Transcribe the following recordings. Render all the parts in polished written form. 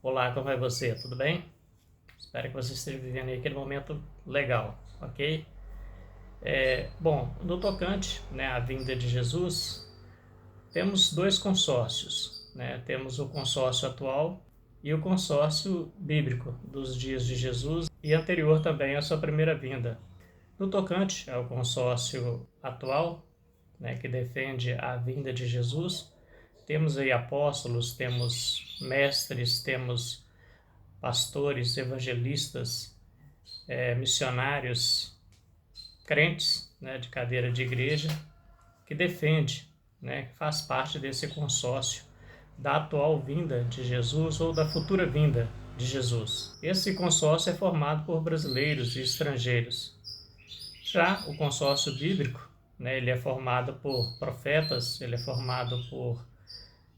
Olá, como vai você? Tudo bem? Espero que você esteja vivendo aí aquele momento legal, ok? Bom, no tocante, né, à vinda de Jesus, temos dois consórcios, né? Temos o consórcio atual e o consórcio bíblico dos dias de Jesus e anterior também à sua primeira vinda. No tocante ao consórcio atual, né, que defende a vinda de Jesus, temos aí apóstolos, temos mestres, temos pastores, evangelistas, missionários, crentes, né, de cadeira de igreja, que defende, né, que faz parte desse consórcio da atual vinda de Jesus ou da futura vinda de Jesus. Esse consórcio é formado por brasileiros e estrangeiros. Já o consórcio bíblico, né, ele é formado por profetas, ele é formado por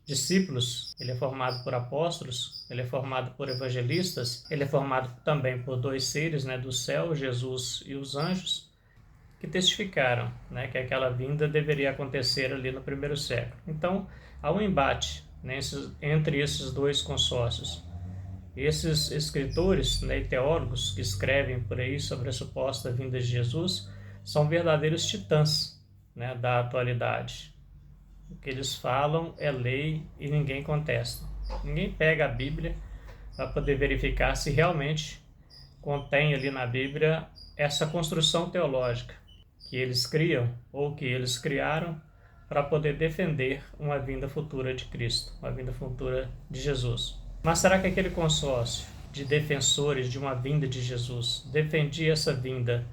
discípulos, ele é formado por apóstolos, ele é formado por evangelistas, ele é formado também por dois seres, né, do céu, Jesus e os anjos, que testificaram, né, que aquela vinda deveria acontecer ali no primeiro século. Então, há um embate, né, entre esses dois consórcios. Esses escritores, né, e teólogos que escrevem por aí sobre a suposta vinda de Jesus são verdadeiros titãs, né, da atualidade. O que eles falam é lei e ninguém contesta. Ninguém pega a Bíblia para poder verificar se realmente contém ali na Bíblia essa construção teológica que eles criam ou que eles criaram para poder defender uma vinda futura de Cristo, uma vinda futura de Jesus. Mas será que aquele consórcio de defensores de uma vinda de Jesus defendia essa vinda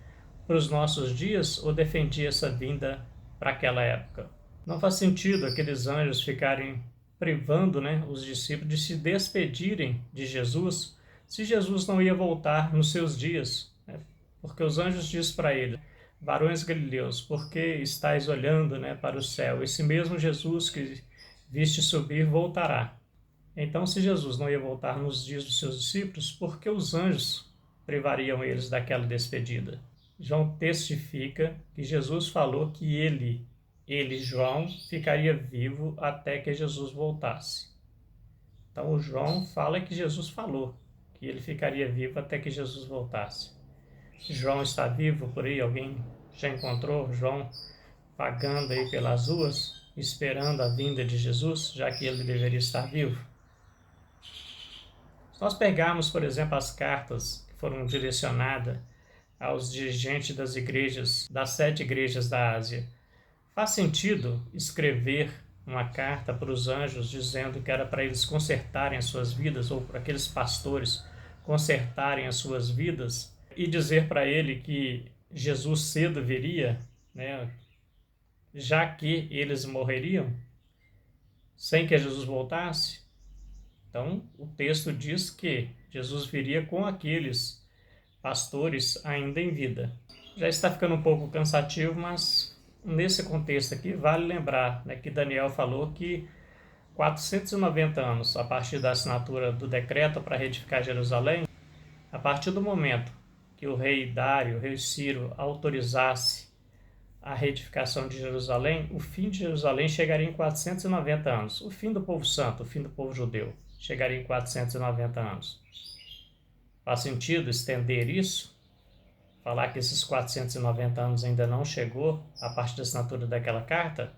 para os nossos dias ou defendia essa vinda para aquela época? Não faz sentido aqueles anjos ficarem privando, né, os discípulos de se despedirem de Jesus se Jesus não ia voltar nos seus dias, né? Porque os anjos dizem para ele: varões galileus, por que estáis olhando, né, para o céu? Esse mesmo Jesus que viste subir voltará. Então, se Jesus não ia voltar nos dias dos seus discípulos, por que os anjos privariam eles daquela despedida? João testifica que Jesus falou que ele, João, ficaria vivo até que Jesus voltasse. Então, o João fala que Jesus falou que ele ficaria vivo até que Jesus voltasse. João está vivo por aí? Alguém já encontrou João vagando aí pelas ruas, esperando a vinda de Jesus, já que ele deveria estar vivo? Se nós pegarmos, por exemplo, as cartas que foram direcionadas aos dirigentes das igrejas, das 7 igrejas da Ásia, faz sentido escrever uma carta para os anjos dizendo que era para eles consertarem as suas vidas, ou para aqueles pastores consertarem as suas vidas, e dizer para ele que Jesus cedo viria, né, já que eles morreriam, sem que Jesus voltasse? Então, o texto diz que Jesus viria com aqueles pastores ainda em vida. Já está ficando um pouco cansativo, mas nesse contexto aqui vale lembrar, né, que Daniel falou que 490 anos a partir da assinatura do decreto para reedificar Jerusalém, a partir do momento que o rei Dário, o rei Ciro, autorizasse a reedificação de Jerusalém, o fim de Jerusalém chegaria em 490 anos. O fim do povo santo, o fim do povo judeu, chegaria em 490 anos. Faz sentido estender isso? Falar que esses 490 anos ainda não chegou a partir da assinatura daquela carta?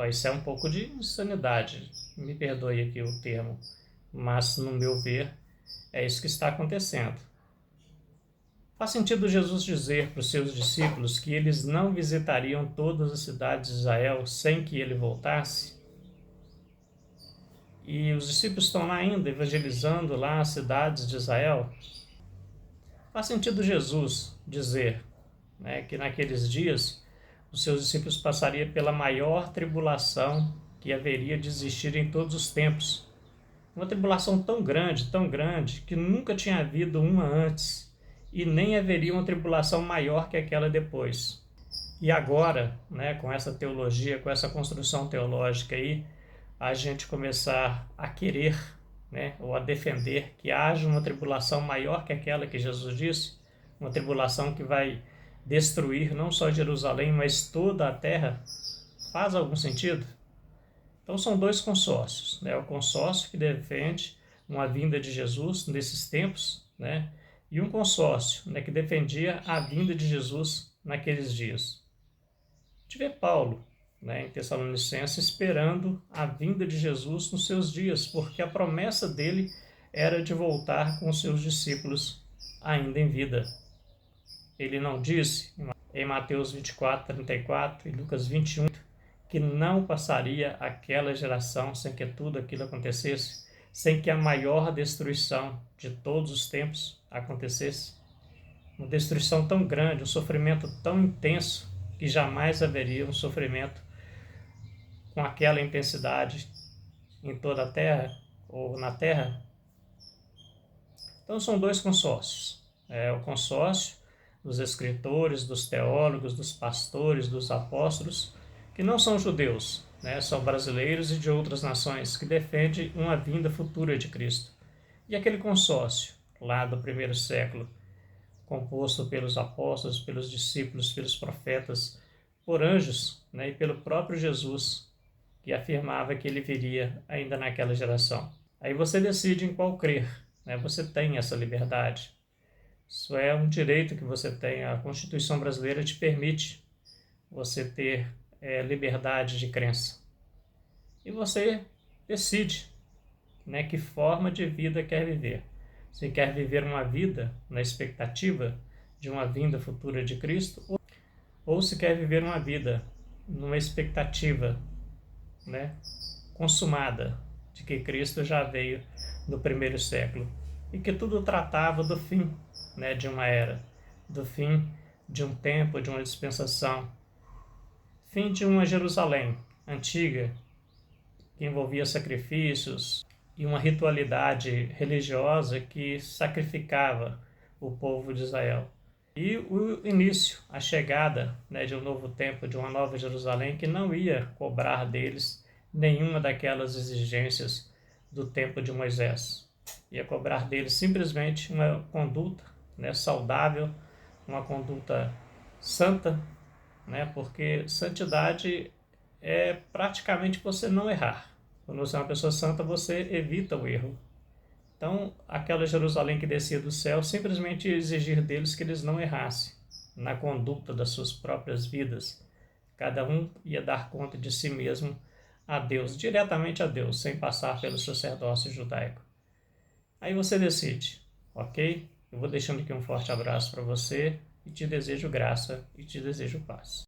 Isso é um pouco de insanidade. Me perdoe aqui o termo. Mas, no meu ver, é isso que está acontecendo. Faz sentido Jesus dizer para os seus discípulos que eles não visitariam todas as cidades de Israel sem que ele voltasse? E os discípulos estão lá ainda evangelizando lá as cidades de Israel? Faz sentido Jesus dizer, né, que naqueles dias os seus discípulos passariam pela maior tribulação que haveria de existir em todos os tempos. Uma tribulação tão grande, que nunca tinha havido uma antes, e nem haveria uma tribulação maior que aquela depois. E agora, né, com essa teologia, com essa construção teológica aí, a gente começar a querer, né, ou a defender que haja uma tribulação maior que aquela que Jesus disse, uma tribulação que vai destruir não só Jerusalém, mas toda a terra, faz algum sentido? Então são dois consórcios, né? O consórcio que defende uma vinda de Jesus nesses tempos, né? E um consórcio, né, que defendia a vinda de Jesus naqueles dias. A gente vê Paulo, né, em Tessalonicenses, esperando a vinda de Jesus nos seus dias, porque a promessa dele era de voltar com os seus discípulos ainda em vida. Ele não disse, em Mateus 24, 34 e Lucas 21, que não passaria aquela geração sem que tudo aquilo acontecesse, sem que a maior destruição de todos os tempos acontecesse? Uma destruição tão grande, um sofrimento tão intenso, que jamais haveria um sofrimento com aquela intensidade em toda a terra ou na terra. Então são dois consórcios. É o consórcio dos escritores, dos teólogos, dos pastores, dos apóstolos, que não são judeus, né? São brasileiros e de outras nações, que defendem uma vinda futura de Cristo. E aquele consórcio, lá do primeiro século, composto pelos apóstolos, pelos discípulos, pelos profetas, por anjos, né? E pelo próprio Jesus, que afirmava que ele viria ainda naquela geração. Aí você decide em qual crer, né? Você tem essa liberdade. Isso é um direito que você tem. A Constituição brasileira te permite você ter liberdade de crença. E você decide, né, que forma de vida quer viver. Se quer viver uma vida na expectativa de uma vinda futura de Cristo, ou se quer viver uma vida numa expectativa, né, consumada de que Cristo já veio no primeiro século e que tudo tratava do fim, né, de uma era, do fim de um tempo, de uma dispensação, fim de uma Jerusalém antiga que envolvia sacrifícios e uma ritualidade religiosa que sacrificava o povo de Israel. E o início, a chegada, né, de um novo tempo, de uma nova Jerusalém, que não ia cobrar deles nenhuma daquelas exigências do tempo de Moisés. Ia cobrar deles simplesmente uma conduta, né, saudável, uma conduta santa, né, porque santidade é praticamente você não errar. Quando você é uma pessoa santa, você evita o erro. Então, aquela Jerusalém que descia do céu, simplesmente exigir deles que eles não errassem na conduta das suas próprias vidas. Cada um ia dar conta de si mesmo a Deus, diretamente a Deus, sem passar pelo sacerdócio judaico. Aí você decide, ok? Eu vou deixando aqui um forte abraço para você e te desejo graça e te desejo paz.